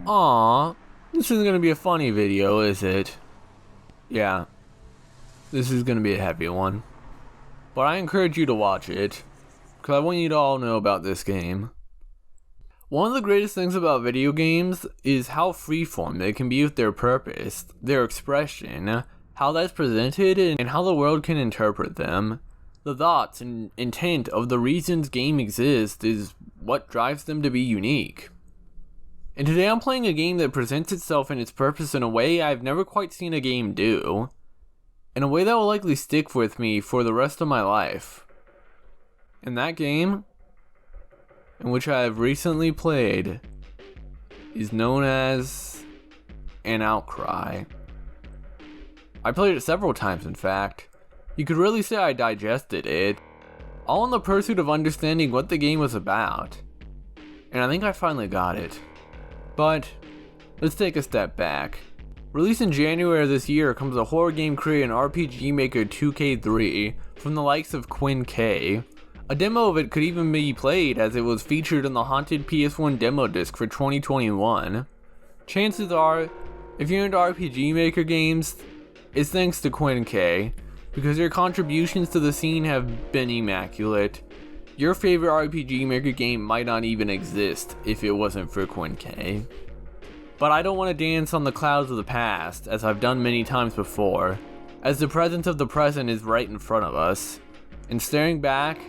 Aww, this isn't gonna be a funny video, is it? Yeah, this is gonna be a heavy one. But I encourage you to watch it, because I want you to all know about this game. One of the greatest things about video games is how freeform they can be with their purpose, their expression, how that's presented, and how the world can interpret them. The thoughts and intent of the reasons game exists is what drives them to be unique. And today I'm playing a game that presents itself and its purpose in a way I've never quite seen a game do. In a way that will likely stick with me for the rest of my life. And that game, in which I have recently played, is known as an Outcry. I played it several times, in fact. You could really say I digested it, all in the pursuit of understanding what the game was about. And I think I finally got it. But let's take a step back. Released in January of this year comes a horror game created in RPG Maker 2K3 from the likes of Quinn K. A demo of it could even be played as it was featured in the Haunted PS1 demo disc for 2021. Chances are, if you're into RPG Maker games, it's thanks to Quinn K, because their contributions to the scene have been immaculate. Your favorite RPG Maker game might not even exist if it wasn't for Quinn K. But I don't want to dance on the clouds of the past, as I've done many times before, as the presence of the present is right in front of us, and staring back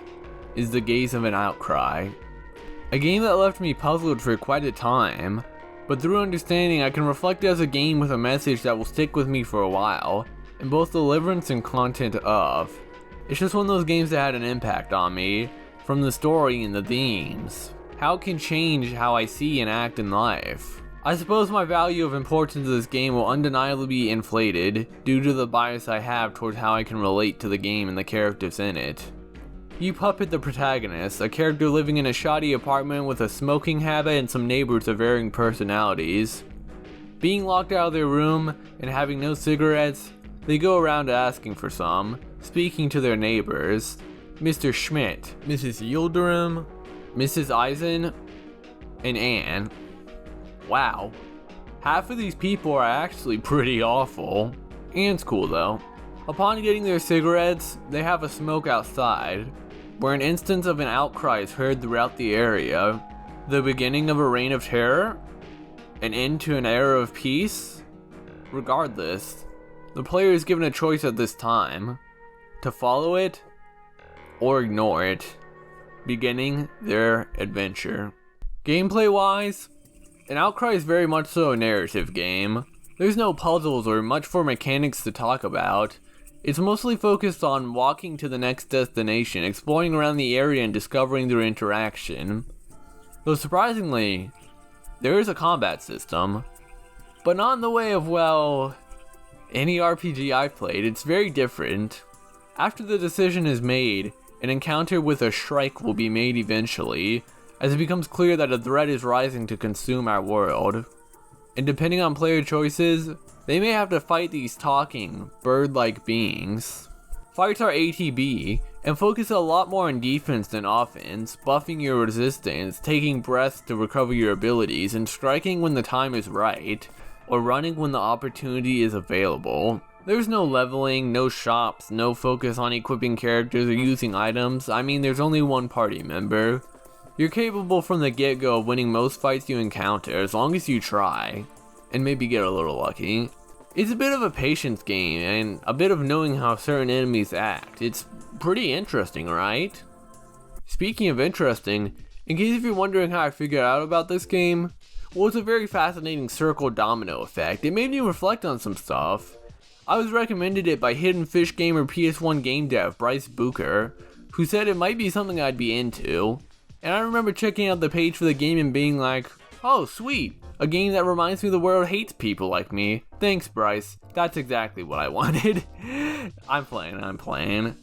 is the gaze of an Outcry. A game that left me puzzled for quite a time, but through understanding I can reflect it as a game with a message that will stick with me for a while, in both deliverance and content of. It's just one of those games that had an impact on me, from the story and the themes. How it can change how I see and act in life. I suppose my value of importance of this game will undeniably be inflated due to the bias I have towards how I can relate to the game and the characters in it. You puppet the protagonist, a character living in a shoddy apartment with a smoking habit and some neighbors of varying personalities. Being locked out of their room and having no cigarettes, they go around asking for some, speaking to their neighbors. Mr. Schmidt, Mrs. Yildirim, Mrs. Eisen, and Anne. Wow, half of these people are actually pretty awful. Anne's cool though. Upon getting their cigarettes, they have a smoke outside, where an instance of an outcry is heard throughout the area. The beginning of a reign of terror? An end to an era of peace? Regardless, the player is given a choice at this time, to follow it or ignore it, beginning their adventure. Gameplay wise, an Outcry is very much so a narrative game. There's no puzzles or much for mechanics to talk about. It's mostly focused on walking to the next destination, exploring around the area and discovering their interaction. Though surprisingly, there is a combat system, but not in the way of, well, any RPG I've played. It's very different. After the decision is made, an encounter with a Shrike will be made eventually, as it becomes clear that a threat is rising to consume our world. And depending on player choices, they may have to fight these talking, bird-like beings. Fights are ATB, and focus a lot more on defense than offense, buffing your resistance, taking breaths to recover your abilities, and striking when the time is right, or running when the opportunity is available. There's no leveling, no shops, no focus on equipping characters or using items. I mean, there's only one party member. You're capable from the get-go of winning most fights you encounter as long as you try, and maybe get a little lucky. It's a bit of a patience game and a bit of knowing how certain enemies act. It's pretty interesting, right? Speaking of interesting, in case if you're wondering how I figured out about this game, well, it's a very fascinating circle domino effect. It made me reflect on some stuff. I was recommended it by Hidden Fish Gamer PS1 game dev Bryce Booker, who said it might be something I'd be into. And I remember checking out the page for the game and being like, oh sweet, a game that reminds me the world hates people like me. Thanks Bryce, that's exactly what I wanted. I'm playing.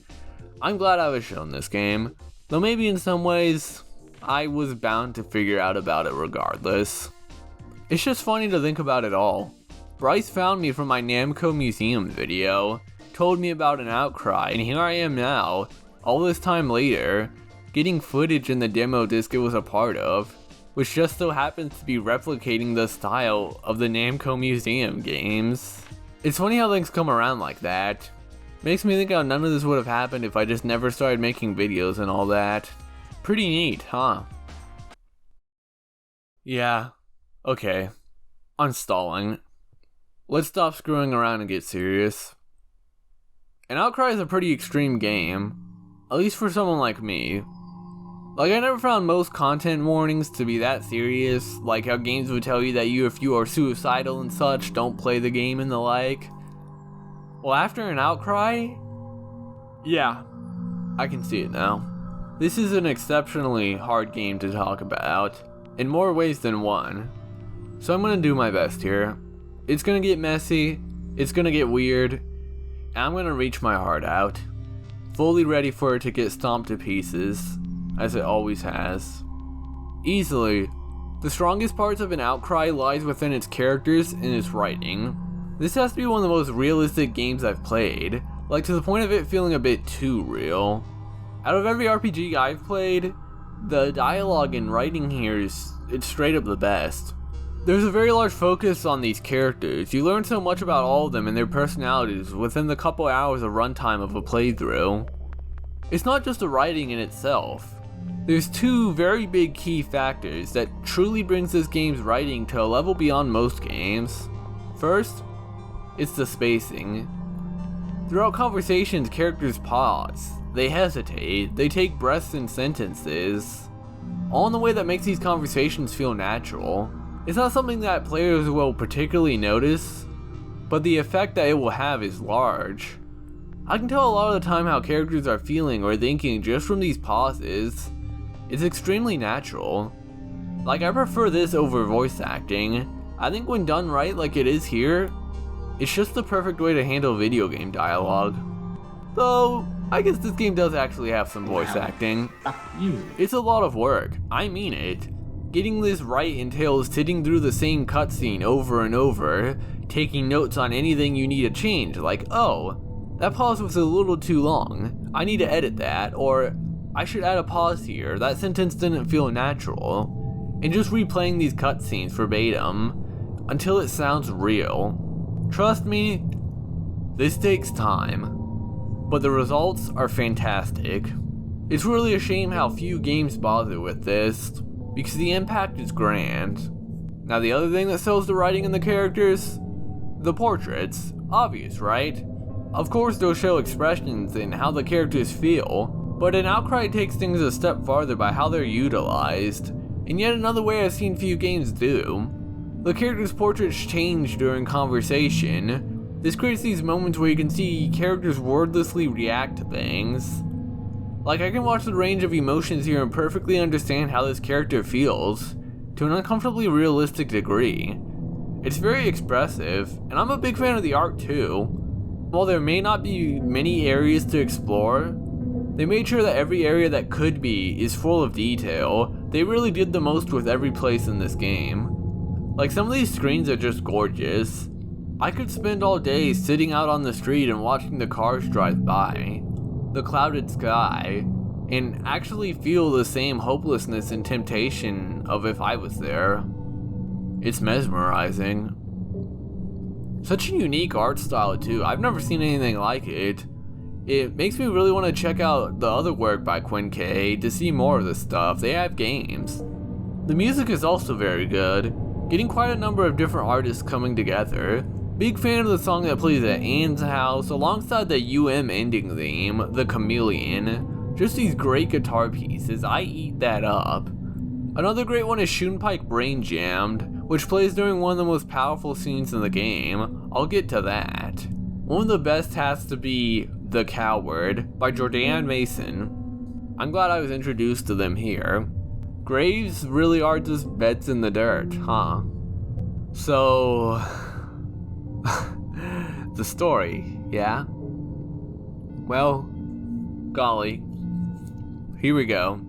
I'm glad I was shown this game, though maybe in some ways, I was bound to figure out about it regardless. It's just funny to think about it all. Bryce found me from my Namco Museum video, told me about an Outcry, and here I am now, all this time later, getting footage in the demo disc it was a part of, which just so happens to be replicating the style of the Namco Museum games. It's funny how things come around like that. Makes me think how none of this would have happened if I just never started making videos and all that. Pretty neat, huh? Yeah, okay. I'm stalling. Let's stop screwing around and get serious. An Outcry is a pretty extreme game, at least for someone like me. Like, I never found most content warnings to be that serious, like how games would tell you that if you are suicidal and such, don't play the game and the like. Well, after an Outcry, yeah, I can see it now. This is an exceptionally hard game to talk about, in more ways than one. So I'm gonna do my best here. It's gonna get messy, it's gonna get weird, and I'm gonna reach my heart out. Fully ready for it to get stomped to pieces, as it always has. Easily, the strongest parts of an Outcry lies within its characters and its writing. This has to be one of the most realistic games I've played, like to the point of it feeling a bit too real. Out of every RPG I've played, the dialogue and writing here it's straight up the best. There's a very large focus on these characters. You learn so much about all of them and their personalities within the couple hours of runtime of a playthrough. It's not just the writing in itself. There's two very big key factors that truly brings this game's writing to a level beyond most games. First, it's the spacing. Throughout conversations, characters pause, they hesitate, they take breaths in sentences, all in a way that makes these conversations feel natural. It's not something that players will particularly notice, but the effect that it will have is large. I can tell a lot of the time how characters are feeling or thinking just from these pauses. It's extremely natural. Like, I prefer this over voice acting. I think when done right like it is here, it's just the perfect way to handle video game dialogue. Though, I guess this game does actually have some voice acting. It's a lot of work, I mean it. Getting this right entails sitting through the same cutscene over and over, taking notes on anything you need to change, like, oh, that pause was a little too long, I need to edit that, or I should add a pause here, that sentence didn't feel natural, and just replaying these cutscenes verbatim until it sounds real. Trust me, this takes time, but the results are fantastic. It's really a shame how few games bother with this, because the impact is grand. Now the other thing that sells the writing and the characters? The portraits. Obvious, right? Of course they'll show expressions and how the characters feel, but an Outcry takes things a step farther by how they're utilized, in yet another way I've seen few games do. The characters' portraits change during conversation. This creates these moments where you can see characters wordlessly react to things. Like, I can watch the range of emotions here and perfectly understand how this character feels, to an uncomfortably realistic degree. It's very expressive, and I'm a big fan of the art too. While there may not be many areas to explore, they made sure that every area that could be is full of detail. They really did the most with every place in this game. Like, some of these screens are just gorgeous. I could spend all day sitting out on the street and watching the cars drive by, the clouded sky, and actually feel the same hopelessness and temptation of if I was there. It's mesmerizing. Such a unique art style too, I've never seen anything like it. It makes me really want to check out the other work by Quinn K to see more of this stuff. They have games. The music is also very good, getting quite a number of different artists coming together. Big fan of the song that plays at Anne's house alongside the ending theme, The Chameleon. Just these great guitar pieces, I eat that up. Another great one is Shunpike Brain Jammed, which plays during one of the most powerful scenes in the game. I'll get to that. One of the best has to be The Coward by Jordan Mason. I'm glad I was introduced to them here. Graves really are just beds in the dirt, huh? So, the story, yeah? Well, golly, here we go.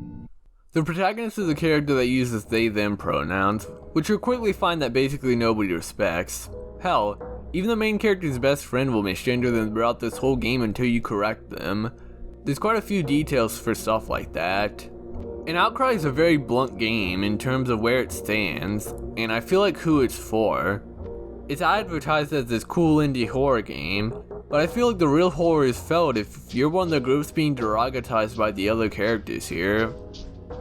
The protagonist is a character that uses they/them pronouns, which you'll quickly find that basically nobody respects. Hell, even the main character's best friend will misgender them throughout this whole game until you correct them. There's quite a few details for stuff like that. And Outcry is a very blunt game in terms of where it stands, and I feel like who it's for. It's advertised as this cool indie horror game, but I feel like the real horror is felt if you're one of the groups being derogatized by the other characters here.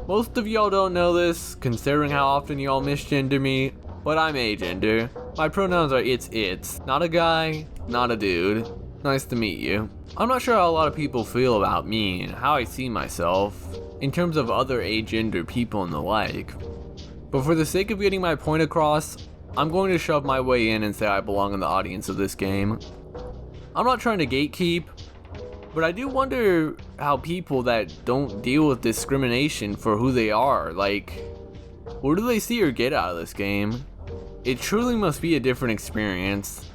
Most of y'all don't know this, considering how often y'all misgender me, but I'm agender. My pronouns are it's, not a guy, not a dude. Nice to meet you. I'm not sure how a lot of people feel about me and how I see myself, in terms of other agender people and the like. But for the sake of getting my point across, I'm going to shove my way in and say I belong in the audience of this game. I'm not trying to gatekeep, but I do wonder how people that don't deal with discrimination for who they are, like, what do they see or get out of this game? It truly must be a different experience.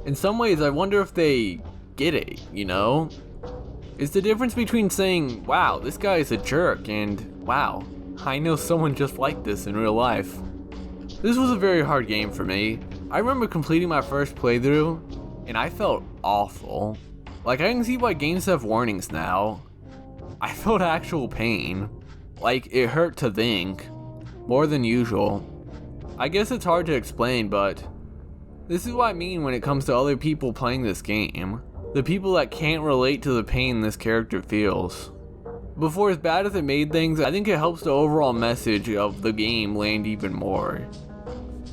In some ways, I wonder if they get it, you know? It's the difference between saying, wow, this guy is a jerk, and wow, I know someone just like this in real life. This was a very hard game for me. I remember completing my first playthrough, and I felt awful. Like, I can see why games have warnings now. I felt actual pain. Like, it hurt to think. More than usual. I guess it's hard to explain, but this is what I mean when it comes to other people playing this game. The people that can't relate to the pain this character feels. But for as bad as it made things, I think it helps the overall message of the game land even more.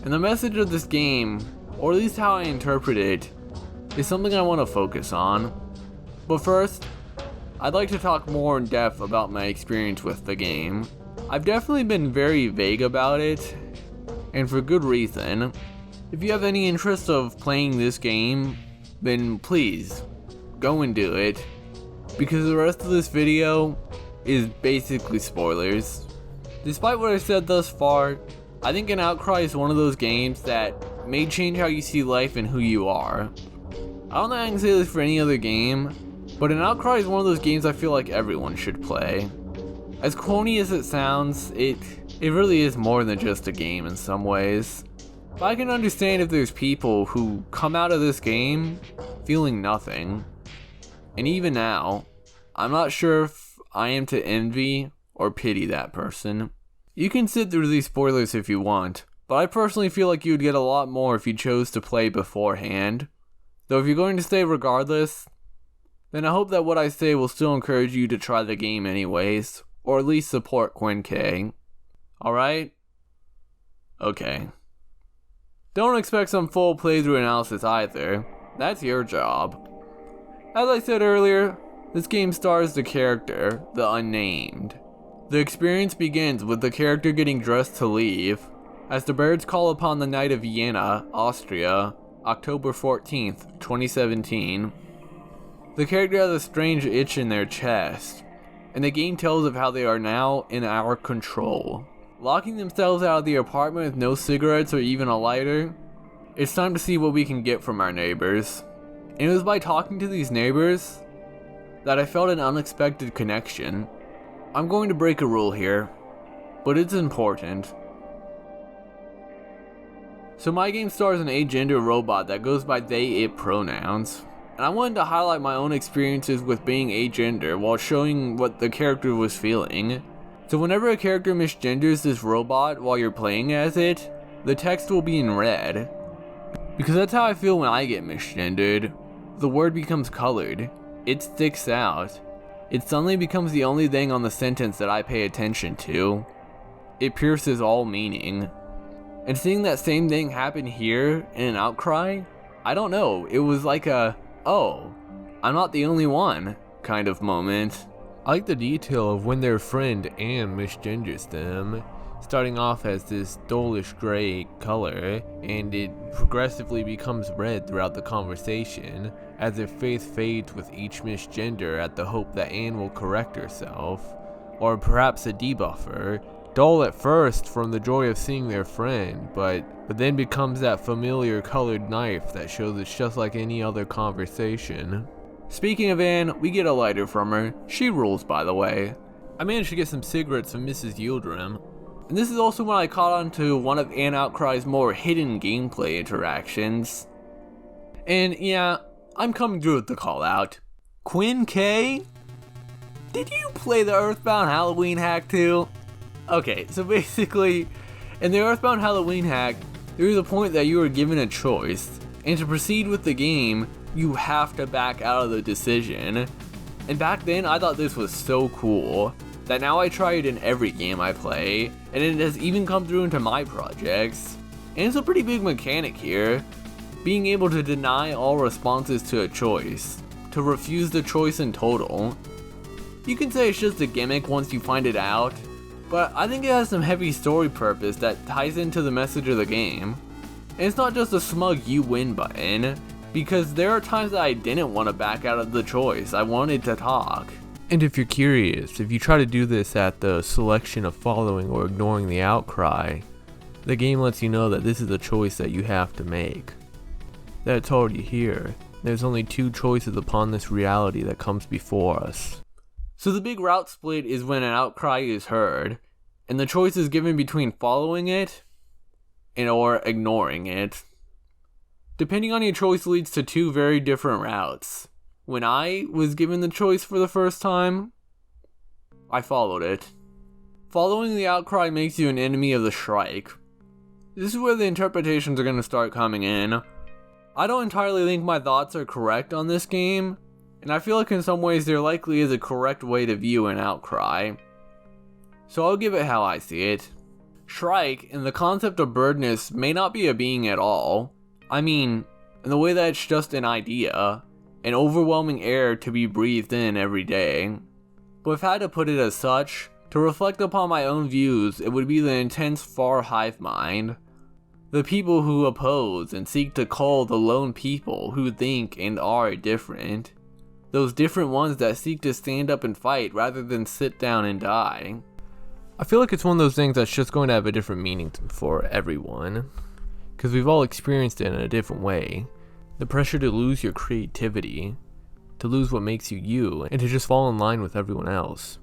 And the message of this game, or at least how I interpret it, is something I want to focus on. But first, I'd like to talk more in depth about my experience with the game. I've definitely been very vague about it, and for good reason. If you have any interest of playing this game, then please, go and do it. Because the rest of this video is basically spoilers. Despite what I've said thus far, I think an Outcry is one of those games that may change how you see life and who you are. I don't think I can say this for any other game, but an Outcry is one of those games I feel like everyone should play. As corny as it sounds, it really is more than just a game in some ways. But I can understand if there's people who come out of this game feeling nothing. And even now, I'm not sure if I am to envy or pity that person. You can sit through these spoilers if you want, but I personally feel like you'd get a lot more if you chose to play beforehand. Though if you're going to stay regardless, then I hope that what I say will still encourage you to try the game anyways, or at least support Quinn K. Alright? Okay. Don't expect some full playthrough analysis either. That's your job. As I said earlier, this game stars the character, the Unnamed. The experience begins with the character getting dressed to leave, as the birds call upon the night of Vienna, Austria, October 14th, 2017. The character has a strange itch in their chest, and the game tells of how they are now in our control. Locking themselves out of the apartment with no cigarettes or even a lighter, it's time to see what we can get from our neighbors. And it was by talking to these neighbors that I felt an unexpected connection. I'm going to break a rule here, but it's important. So my game stars an agender robot that goes by they, it pronouns. And I wanted to highlight my own experiences with being agender while showing what the character was feeling. So whenever a character misgenders this robot while you're playing as it, the text will be in red. Because that's how I feel when I get misgendered. The word becomes colored. It sticks out. It suddenly becomes the only thing on the sentence that I pay attention to. It pierces all meaning. And seeing that same thing happen here in an Outcry, I don't know, it was like a, oh, I'm not the only one kind of moment. I like the detail of when their friend Anne misgenders them, starting off as this dullish gray color, and it progressively becomes red throughout the conversation, as their faith fades with each misgender at the hope that Anne will correct herself, or perhaps a debuffer, dull at first from the joy of seeing their friend, but then becomes that familiar colored knife that shows it's just like any other conversation. Speaking of Anne, we get a lighter from her. She rules, by the way. I managed to get some cigarettes from Mrs. Yildirim. And this is also when I caught on to one of Anne Outcry's more hidden gameplay interactions. And yeah, I'm coming through with the call out. Quinn K? Did you play the Earthbound Halloween hack too? Okay, so basically, in the Earthbound Halloween hack, there is a point that you are given a choice, and to proceed with the game, you have to back out of the decision. And back then, I thought this was so cool, that now I try it in every game I play, and it has even come through into my projects. And it's a pretty big mechanic here, being able to deny all responses to a choice, to refuse the choice in total. You can say it's just a gimmick once you find it out, but I think it has some heavy story purpose that ties into the message of the game. And it's not just a smug you win button, because there are times that I didn't want to back out of the choice, I wanted to talk. And if you're curious, if you try to do this at the selection of following or ignoring the outcry, the game lets you know that this is a choice that you have to make. That it's already here. There's only two choices upon this reality that comes before us. So the big route split is when an outcry is heard, and the choice is given between following it or ignoring it. Depending on your choice leads to two very different routes. When I was given the choice for the first time, I followed it. Following the outcry makes you an enemy of the Shrike. This is where the interpretations are going to start coming in. I don't entirely think my thoughts are correct on this game, and I feel like in some ways there likely is a correct way to view an outcry. So I'll give it how I see it. Shrike, and the concept of birdness, may not be a being at all. I mean, in the way that it's just an idea, an overwhelming air to be breathed in every day. But if I had to put it as such, to reflect upon my own views, it would be the intense far hive mind. The people who oppose and seek to cull the lone people who think and are different. Those different ones that seek to stand up and fight rather than sit down and die. I feel like it's one of those things that's just going to have a different meaning for everyone. Because we've all experienced it in a different way. The pressure to lose your creativity. To lose what makes you you. And to just fall in line with everyone else.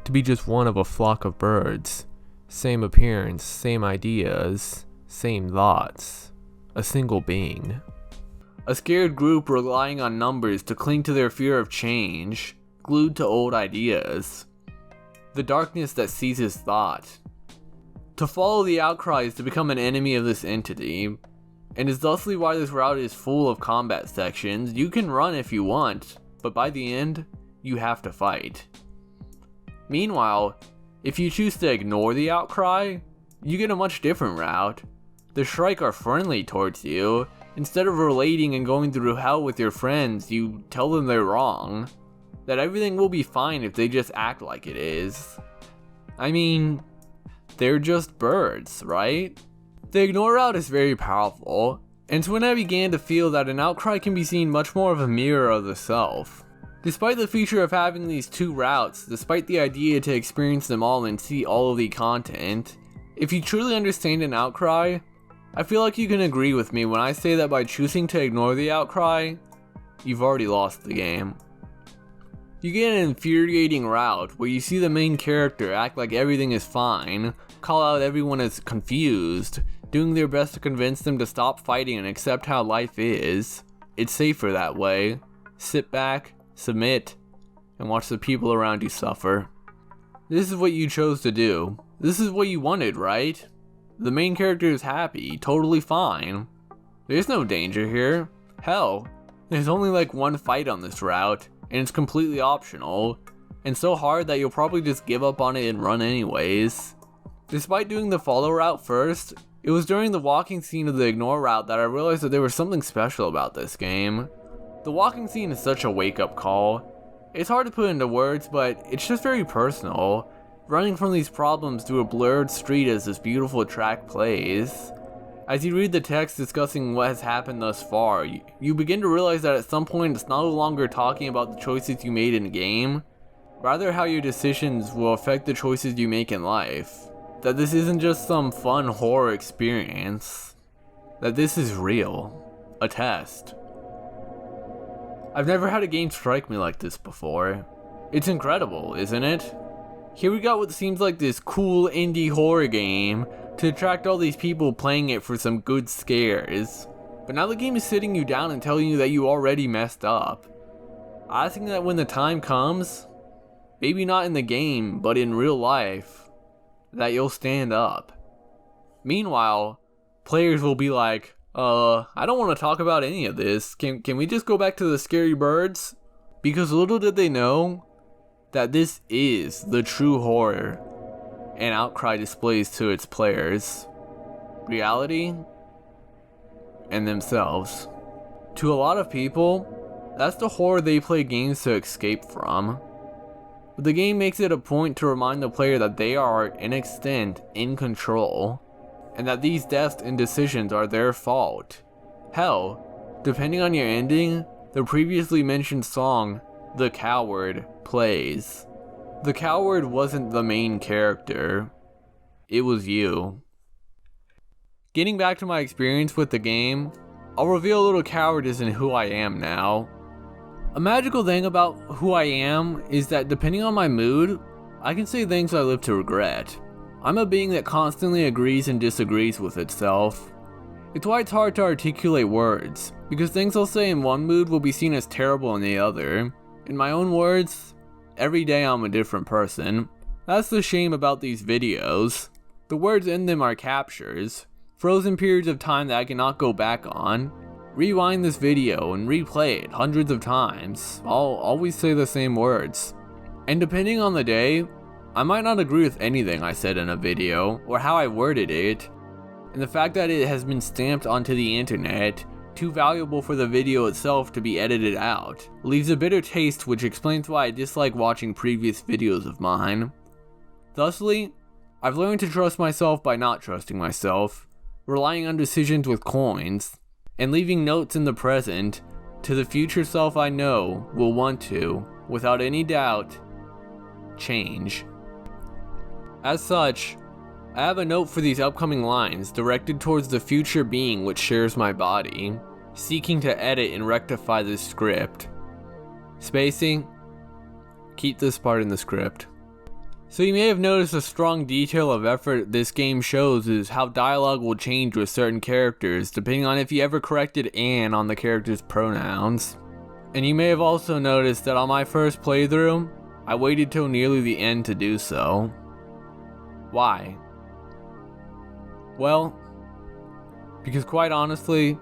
To be just one of a flock of birds. Same appearance, same ideas, same thoughts. A single being. A scared group relying on numbers to cling to their fear of change, glued to old ideas. The darkness that seizes thought. To follow the outcry is to become an enemy of this entity, and is thusly why this route is full of combat sections. You can run if you want, but by the end, you have to fight. Meanwhile, if you choose to ignore the outcry, you get a much different route. The Shrike are friendly towards you. Instead of relating and going through hell with your friends, you tell them they're wrong. That everything will be fine if they just act like it is. I mean, they're just birds, right? The ignore route is very powerful, and it's when I began to feel that an outcry can be seen much more of a mirror of the self. Despite the feature of having these two routes, despite the idea to experience them all and see all of the content, if you truly understand an outcry, I feel like you can agree with me when I say that by choosing to ignore the outcry, you've already lost the game. You get an infuriating route where you see the main character act like everything is fine, call out everyone as confused, doing their best to convince them to stop fighting and accept how life is. It's safer that way. Sit back, submit, and watch the people around you suffer. This is what you chose to do. This is what you wanted, right? The main character is happy, totally fine. There's no danger here. Hell, there's only like one fight on this route, and it's completely optional, and so hard that you'll probably just give up on it and run anyways. Despite doing the follow route first, it was during the walking scene of the ignore route that I realized that there was something special about this game. The walking scene is such a wake-up call. It's hard to put into words, but it's just very personal. Running from these problems through a blurred street as this beautiful track plays. As you read the text discussing what has happened thus far, you begin to realize that at some point it's no longer talking about the choices you made in game, rather how your decisions will affect the choices you make in life. That this isn't just some fun horror experience. That this is real. A test. I've never had a game strike me like this before. It's incredible, isn't it? Here we got what seems like this cool indie horror game to attract all these people playing it for some good scares. But now the game is sitting you down and telling you that you already messed up. I think that when the time comes, maybe not in the game, but in real life, that you'll stand up. Meanwhile, players will be like, I don't want to talk about any of this. Can we just go back to the scary birds? Because little did they know that this is the true horror and Outcry displays to its players. Reality and themselves. To a lot of people, that's the horror they play games to escape from. But the game makes it a point to remind the player that they are, in extent, in control, and that these deaths and decisions are their fault. Hell, depending on your ending, the previously mentioned song, The Coward, plays. The coward wasn't the main character. It was you. Getting back to my experience with the game, I'll reveal a little cowardice in who I am now. A magical thing about who I am is that depending on my mood, I can say things I live to regret. I'm a being that constantly agrees and disagrees with itself. It's why it's hard to articulate words, because things I'll say in one mood will be seen as terrible in the other. In my own words, every day I'm a different person. That's the shame about these videos. The words in them are captures, frozen periods of time that I cannot go back on. Rewind this video and replay it hundreds of times. I'll always say the same words. And depending on the day, I might not agree with anything I said in a video, or how I worded it. And the fact that it has been stamped onto the internet, too valuable for the video itself to be edited out, leaves a bitter taste, which explains why I dislike watching previous videos of mine. Thusly, I've learned to trust myself by not trusting myself, relying on decisions with coins, and leaving notes in the present to the future self I know will want to, without any doubt, change. As such, I have a note for these upcoming lines directed towards the future being which shares my body, seeking to edit and rectify this script. Spacing, keep this part in the script. So you may have noticed a strong detail of effort this game shows is how dialogue will change with certain characters depending on if you ever corrected "an" on the character's pronouns. And you may have also noticed that on my first playthrough, I waited till nearly the end to do so. Why? Well, because quite honestly,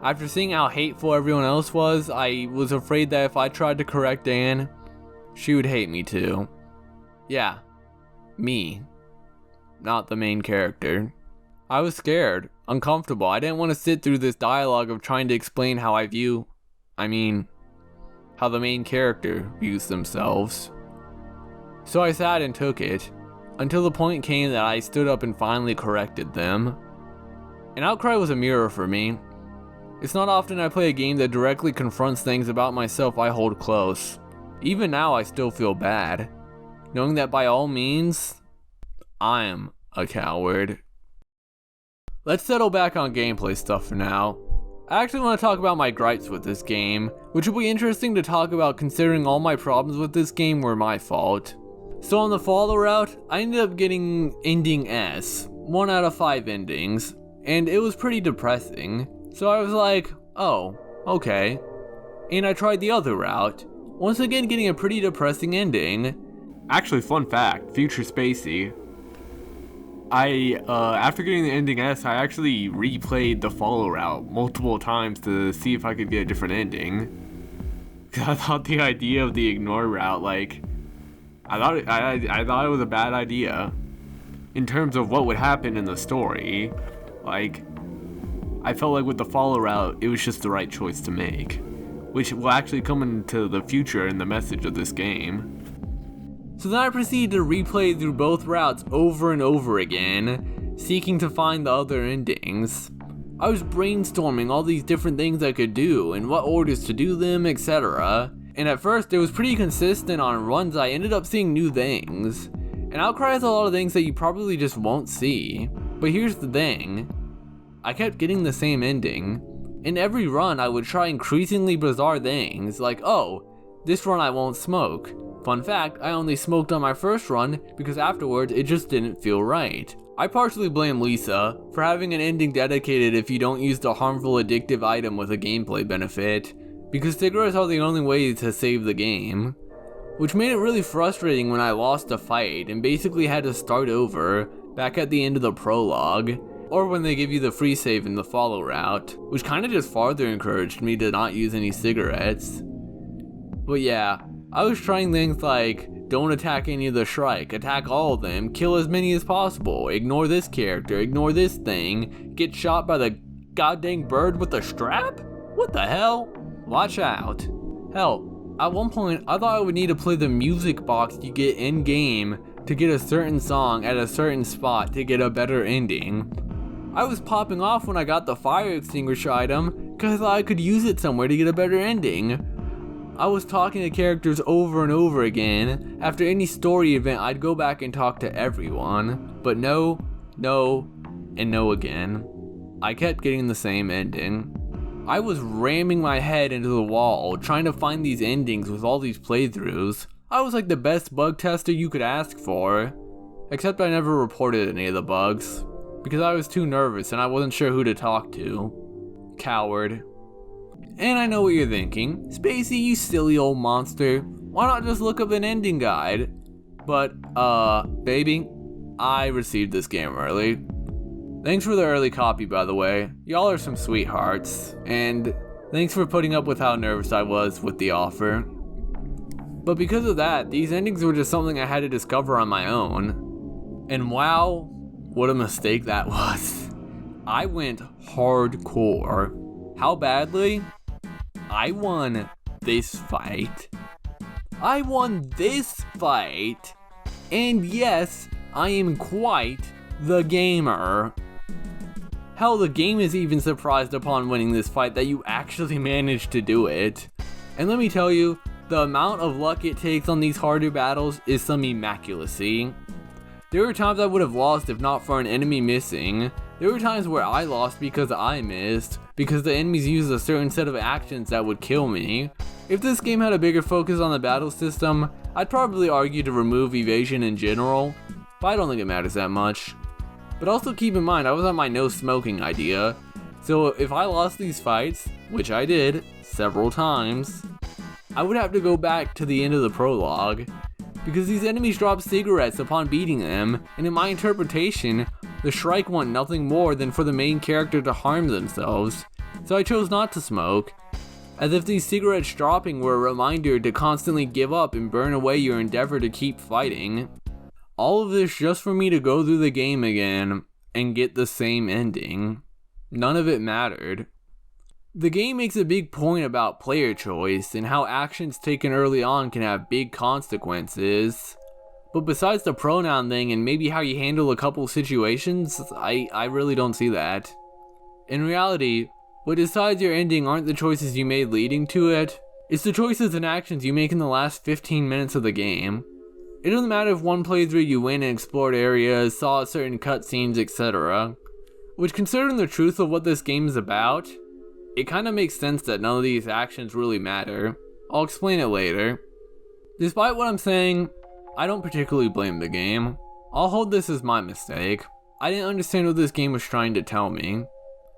after seeing how hateful everyone else was, I was afraid that if I tried to correct Anne, she would hate me too. Yeah, me. Not the main character. I was scared, uncomfortable. I didn't want to sit through this dialogue of trying to explain how how the main character views themselves. So I sat and took it, until the point came that I stood up and finally corrected them. And Outcry was a mirror for me. It's not often I play a game that directly confronts things about myself I hold close. Even now I still feel bad, knowing that by all means, I am a coward. Let's settle back on gameplay stuff for now. I actually want to talk about my gripes with this game, which will be interesting to talk about considering all my problems with this game were my fault. So on the follow route, I ended up getting ending S, 1 out of 5 endings, and it was pretty depressing. So I was like, oh, okay. And I tried the other route, once again getting a pretty depressing ending. Actually, fun fact, future Spacey. After getting the ending S, I actually replayed the follow route multiple times to see if I could get a different ending. Cause I thought the idea of the ignore route, I thought it was a bad idea. In terms of what would happen in the story. I felt like with the follow route, it was just the right choice to make. Which will actually come into the future in the message of this game. So then I proceeded to replay through both routes over and over again, seeking to find the other endings. I was brainstorming all these different things I could do, and what orders to do them, etc. And at first it was pretty consistent on runs I ended up seeing new things. And Outcry has a lot of things that you probably just won't see. But here's the thing. I kept getting the same ending. In every run I would try increasingly bizarre things, like, oh, this run I won't smoke. Fun fact, I only smoked on my first run because afterwards it just didn't feel right. I partially blame Lisa for having an ending dedicated if you don't use the harmful addictive item with a gameplay benefit, because cigarettes are the only way to save the game. which made it really frustrating when I lost a fight and basically had to start over back at the end of the prologue, or when they give you the free save in the follow route, which kinda just farther encouraged me to not use any cigarettes. But yeah, I was trying things like, don't attack any of the Shrike, attack all of them, kill as many as possible, ignore this character, ignore this thing, get shot by the goddamn bird with a strap? What the hell? Watch out. Hell, at one point I thought I would need to play the music box you get in game to get a certain song at a certain spot to get a better ending. I was popping off when I got the fire extinguisher item because I thought I could use it somewhere to get a better ending. I was talking to characters over and over again. After any story event, I'd go back and talk to everyone. But no, and no again. I kept getting the same ending. I was ramming my head into the wall, trying to find these endings with all these playthroughs. I was like the best bug tester you could ask for. Except I never reported any of the bugs, because I was too nervous and I wasn't sure who to talk to. Coward. And I know what you're thinking, Spacey, you silly old monster, why not just look up an ending guide? But, baby, I received this game early. Thanks for the early copy, by the way. Y'all are some sweethearts, and thanks for putting up with how nervous I was with the offer. But because of that, these endings were just something I had to discover on my own. And wow, what a mistake that was. I went hardcore. How badly? I won this fight. I won this fight. And yes, I am quite the gamer. Hell, the game is even surprised upon winning this fight that you actually managed to do it. And let me tell you, the amount of luck it takes on these harder battles is some immaculacy. There were times I would have lost if not for an enemy missing. There were times where I lost because I missed, because the enemies used a certain set of actions that would kill me. If this game had a bigger focus on the battle system, I'd probably argue to remove evasion in general, but I don't think it matters that much. But also keep in mind, I was on my no smoking idea, so if I lost these fights, which I did several times, I would have to go back to the end of the prologue, because these enemies drop cigarettes upon beating them, and in my interpretation, the Shrike want nothing more than for the main character to harm themselves, so I chose not to smoke, as if these cigarettes dropping were a reminder to constantly give up and burn away your endeavor to keep fighting. All of this just for me to go through the game again and get the same ending. None of it mattered. The game makes a big point about player choice and how actions taken early on can have big consequences. But besides the pronoun thing and maybe how you handle a couple situations, I really don't see that. In reality, what decides your ending aren't the choices you made leading to it, it's the choices and actions you make in the last 15 minutes of the game. It doesn't matter if one playthrough you went and explored areas, saw certain cutscenes, etc. Which, considering the truth of what this game is about, it kinda makes sense that none of these actions really matter. I'll explain it later. Despite what I'm saying, I don't particularly blame the game. I'll hold this as my mistake. I didn't understand what this game was trying to tell me.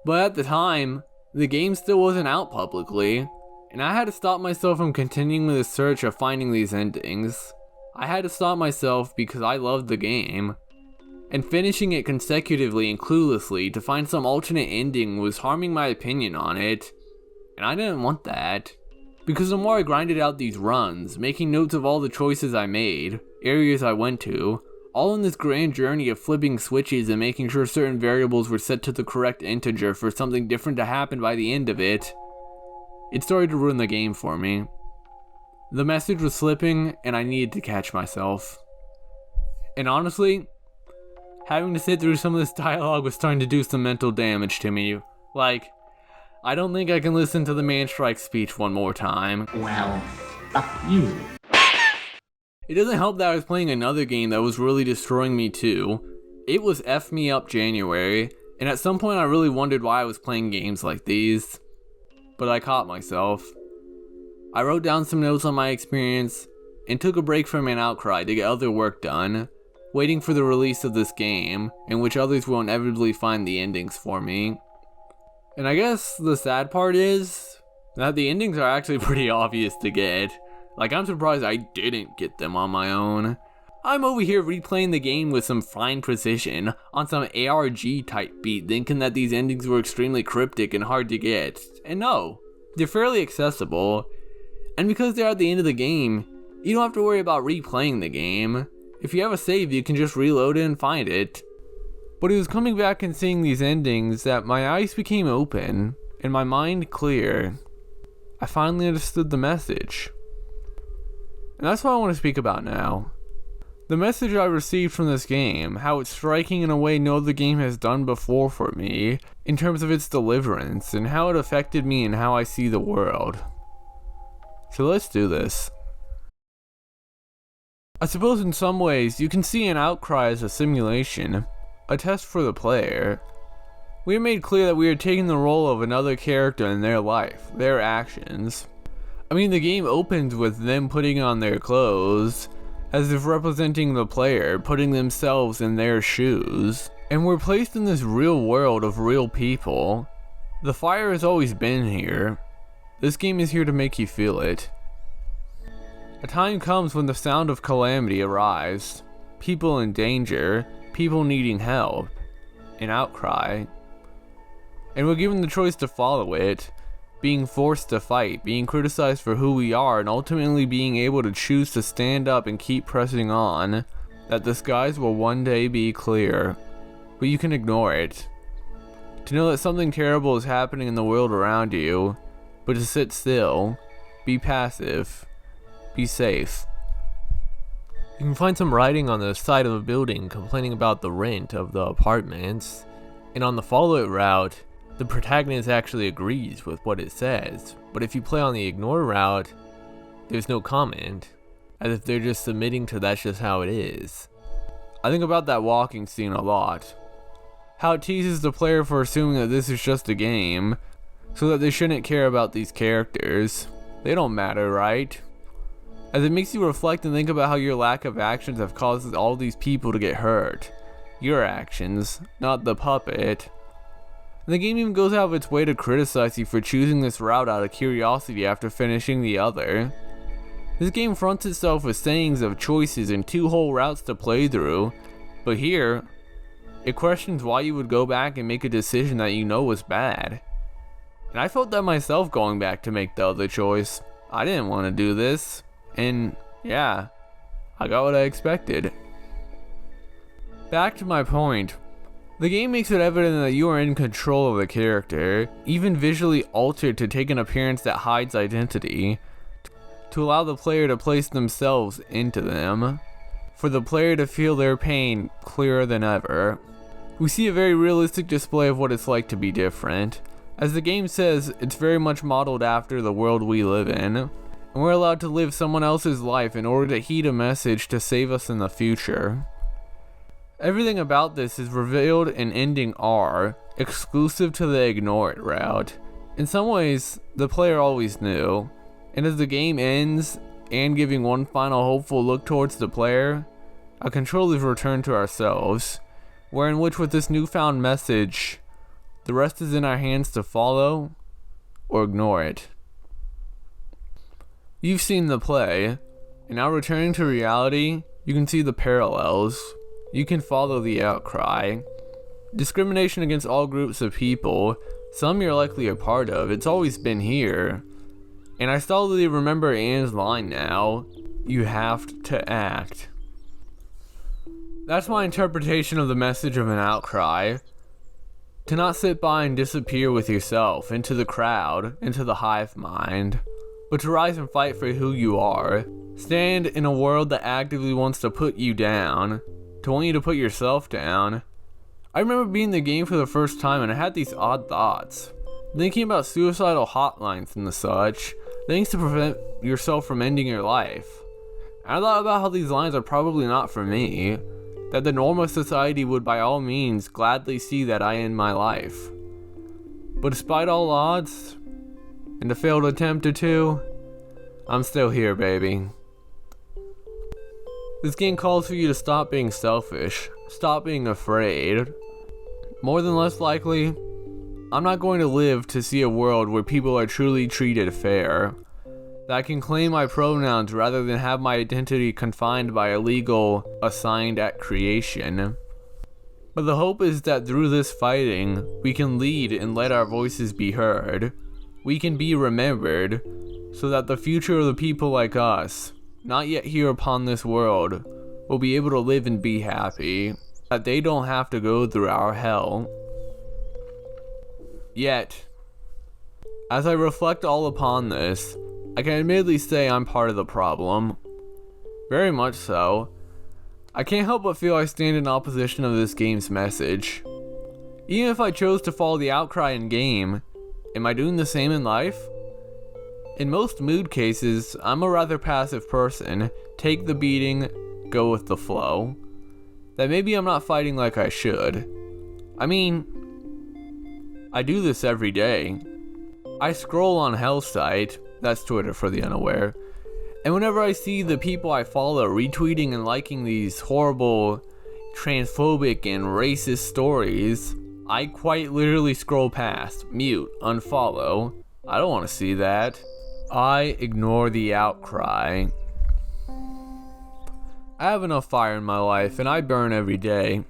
But at the time, the game still wasn't out publicly, and I had to stop myself from continuing the search of finding these endings. I had to stop myself because I loved the game. And finishing it consecutively and cluelessly to find some alternate ending was harming my opinion on it, and I didn't want that. Because the more I grinded out these runs, making notes of all the choices I made, areas I went to, all in this grand journey of flipping switches and making sure certain variables were set to the correct integer for something different to happen by the end of it, it started to ruin the game for me. The message was slipping, and I needed to catch myself. And honestly, having to sit through some of this dialogue was starting to do some mental damage to me. Like, I don't think I can listen to the Man Strike speech one more time. Well, fuck you. It doesn't help that I was playing another game that was really destroying me too. It was F Me Up January, and at some point I really wondered why I was playing games like these. But I caught myself. I wrote down some notes on my experience, and took a break from an Outcry to get other work done, waiting for the release of this game, in which others will inevitably find the endings for me. And I guess the sad part is that the endings are actually pretty obvious to get. Like, I'm surprised I didn't get them on my own. I'm over here replaying the game with some fine precision on some ARG type beat, thinking that these endings were extremely cryptic and hard to get. And no, they're fairly accessible. And because they're at the end of the game, you don't have to worry about replaying the game. If you have a save, you can just reload it and find it. But it was coming back and seeing these endings that my eyes became open and my mind clear. I finally understood the message. And that's what I want to speak about now. The message I received from this game, how it's striking in a way no other game has done before for me, in terms of its deliverance, and how it affected me and how I see the world. So let's do this. I suppose in some ways, you can see an Outcry as a simulation, a test for the player. We have made clear that we are taking the role of another character in their life, their actions. I mean, the game opens with them putting on their clothes, as if representing the player, putting themselves in their shoes. And we're placed in this real world of real people. The fire has always been here. This game is here to make you feel it. A time comes when the sound of calamity arrives. People in danger, people needing help. An outcry. And we're given the choice to follow it. Being forced to fight, being criticized for who we are, and ultimately being able to choose to stand up and keep pressing on, that the skies will one day be clear, but you can ignore it. To know that something terrible is happening in the world around you, but to sit still, be passive, be safe. You can find some writing on the side of a building complaining about the rent of the apartments, and on the follow it route, the protagonist actually agrees with what it says, but if you play on the ignore route, there's no comment, as if they're just submitting to that's just how it is. I think about that walking scene a lot. How it teases the player for assuming that this is just a game, so that they shouldn't care about these characters. They don't matter, right? As it makes you reflect and think about how your lack of actions have caused all these people to get hurt. Your actions, not the puppet. And the game even goes out of its way to criticize you for choosing this route out of curiosity after finishing the other. This game fronts itself with sayings of choices and 2 whole routes to play through, but here, it questions why you would go back and make a decision that you know was bad. And I felt that myself going back to make the other choice. I didn't want to do this, and yeah, I got what I expected. Back to my point. The game makes it evident that you are in control of the character, even visually altered to take an appearance that hides identity, to allow the player to place themselves into them, for the player to feel their pain clearer than ever. We see a very realistic display of what it's like to be different. As the game says, it's very much modeled after the world we live in, and we're allowed to live someone else's life in order to heed a message to save us in the future. Everything about this is revealed in ending R, exclusive to the ignore it route. In some ways, the player always knew, and as the game ends, and giving one final hopeful look towards the player, a control is returned to ourselves, wherein which with this newfound message, the rest is in our hands to follow, or ignore it. You've seen the play, and now returning to reality, you can see the parallels. You can follow the outcry. Discrimination against all groups of people, some you're likely a part of, it's always been here. And I solidly remember Anne's line now, you have to act. That's my interpretation of the message of an outcry. To not sit by and disappear with yourself, into the crowd, into the hive mind, but to rise and fight for who you are. Stand in a world that actively wants to put you down, to want you to put yourself down. I remember being in the game for the first time and I had these odd thoughts. Thinking about suicidal hotlines and the such, things to prevent yourself from ending your life. And I thought about how these lines are probably not for me, that the normal society would by all means gladly see that I end my life. But despite all odds, and a failed attempt or two, I'm still here, baby. This game calls for you to stop being selfish, stop being afraid. More than less likely, I'm not going to live to see a world where people are truly treated fair. that I can claim my pronouns rather than have my identity confined by a legal assigned at creation. But the hope is that through this fighting, we can lead and let our voices be heard. We can be remembered, so that the future of the people like us, not yet here upon this world, will be able to live and be happy, that they don't have to go through our hell. Yet, as I reflect all upon this, I can admittedly say I'm part of the problem. Very much so. I can't help but feel I stand in opposition of this game's message. Even if I chose to follow the Outcry in game, am I doing the same in life? In most mood cases, I'm a rather passive person, take the beating, go with the flow. That maybe I'm not fighting like I should. I mean, I do this every day. I scroll on Hell's site, that's Twitter for the unaware, and whenever I see the people I follow retweeting and liking these horrible, transphobic and racist stories, I quite literally scroll past, mute, unfollow. I don't want to see that. I ignore the outcry. I have enough fire in my life and I burn every day.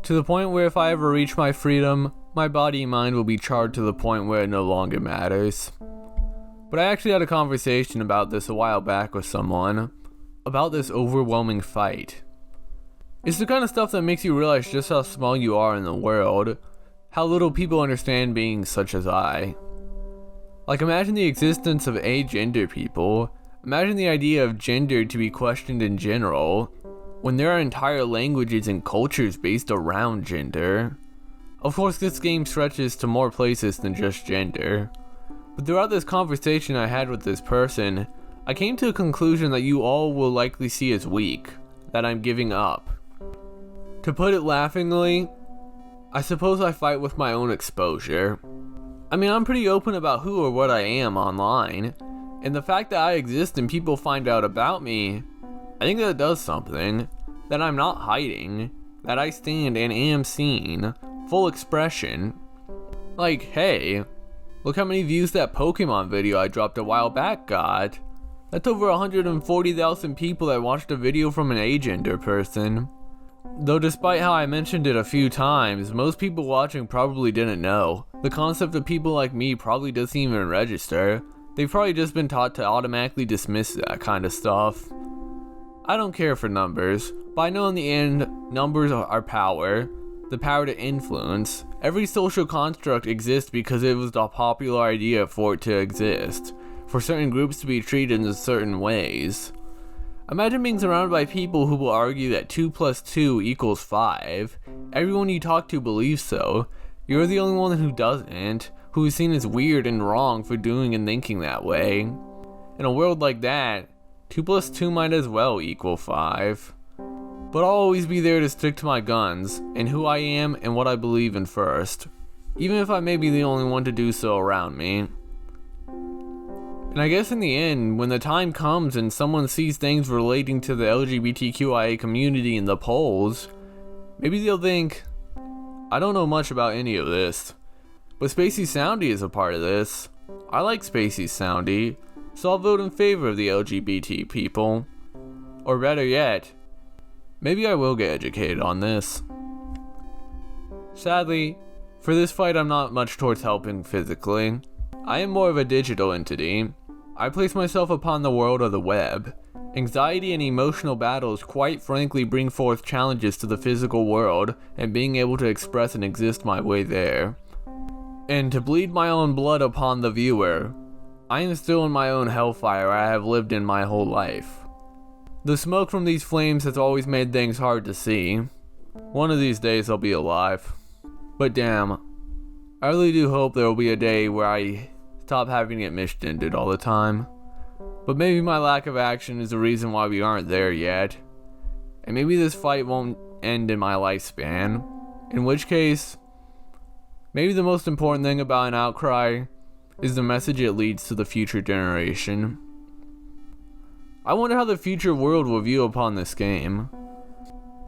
To the point where if I ever reach my freedom, my body and mind will be charred to the point where it no longer matters. But I actually had a conversation about this a while back with someone, about this overwhelming fight. It's the kind of stuff that makes you realize just how small you are in the world, how little people understand beings such as I. Like, imagine the existence of agender people, imagine the idea of gender to be questioned in general, when there are entire languages and cultures based around gender. Of course, this game stretches to more places than just gender. But throughout this conversation I had with this person, I came to a conclusion that you all will likely see as weak, that I'm giving up. To put it laughingly, I suppose I fight with my own exposure. I mean, I'm pretty open about who or what I am online, and the fact that I exist and people find out about me, I think that does something, that I'm not hiding, that I stand and am seen, full expression. Like, hey, look how many views that Pokemon video I dropped a while back got. That's over 140,000 people that watched a video from an agender person. Though despite how I mentioned it a few times, most people watching probably didn't know. The concept of people like me probably doesn't even register. They've probably just been taught to automatically dismiss that kind of stuff. I don't care for numbers, but I know in the end, numbers are power. The power to influence. Every social construct exists because it was the popular idea for it to exist, for certain groups to be treated in certain ways. Imagine being surrounded by people who will argue that 2 plus 2 equals 5. Everyone you talk to believes so. You're the only one who doesn't, who is seen as weird and wrong for doing and thinking that way. In a world like that, 2 plus 2 might as well equal 5. But I'll always be there to stick to my guns, and who I am and what I believe in first, even if I may be the only one to do so around me. And I guess in the end, when the time comes and someone sees things relating to the LGBTQIA community in the polls, maybe they'll think, I don't know much about any of this, but Spacey Soundy is a part of this. I like Spacey Soundy, so I'll vote in favor of the LGBT people. Or better yet, maybe I will get educated on this. Sadly, for this fight I'm not much towards helping physically. I am more of a digital entity. I place myself upon the world of the web. Anxiety and emotional battles quite frankly bring forth challenges to the physical world and being able to express and exist my way there. And to bleed my own blood upon the viewer, I am still in my own hellfire I have lived in my whole life. The smoke from these flames has always made things hard to see. One of these days I'll be alive. But damn, I really do hope there will be a day where I stop having it misgendered all the time. But maybe my lack of action is the reason why we aren't there yet. And maybe this fight won't end in my lifespan. In which case, maybe the most important thing about an outcry is the message it leads to the future generation. I wonder how the future world will view upon this game.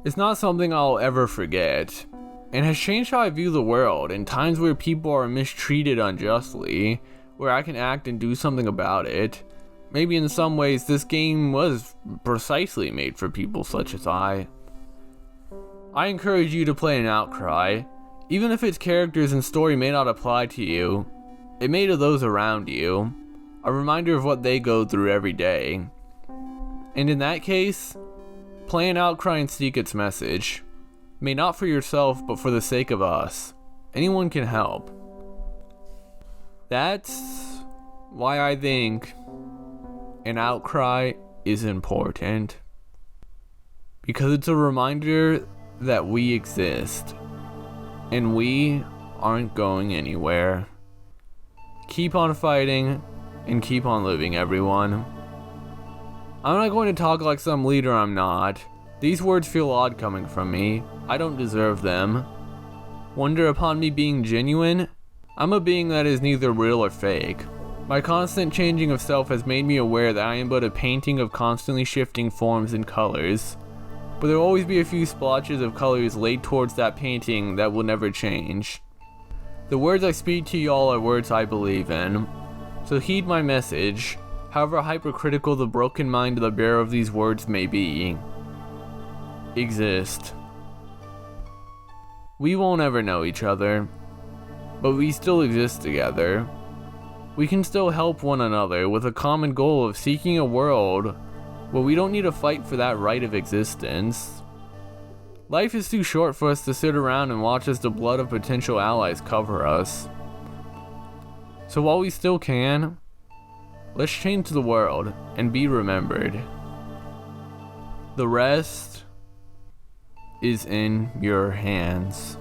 It's not something I'll ever forget, and has changed how I view the world in times where people are mistreated unjustly, where I can act and do something about it. Maybe in some ways this game was precisely made for people such as I. I encourage you to play an Outcry, even if its characters and story may not apply to you. It may to those around you, a reminder of what they go through every day. And in that case, play an Outcry and seek its message. May not for yourself, but for the sake of us. Anyone can help. That's why I think an Outcry is important. Because it's a reminder that we exist. And we aren't going anywhere. Keep on fighting and keep on living, everyone. I'm not going to talk like some leader I'm not. These words feel odd coming from me. I don't deserve them. Wonder upon me being genuine? I'm a being that is neither real or fake. My constant changing of self has made me aware that I am but a painting of constantly shifting forms and colors. But there will always be a few splotches of colors laid towards that painting that will never change. The words I speak to y'all are words I believe in. So heed my message, however hypercritical the broken mind of the bearer of these words may be. Exist. We won't ever know each other, but we still exist together. We can still help one another with a common goal of seeking a world where we don't need to fight for that right of existence. Life is too short for us to sit around and watch as the blood of potential allies cover us. So while we still can, let's change the world and be remembered. The rest is in your hands.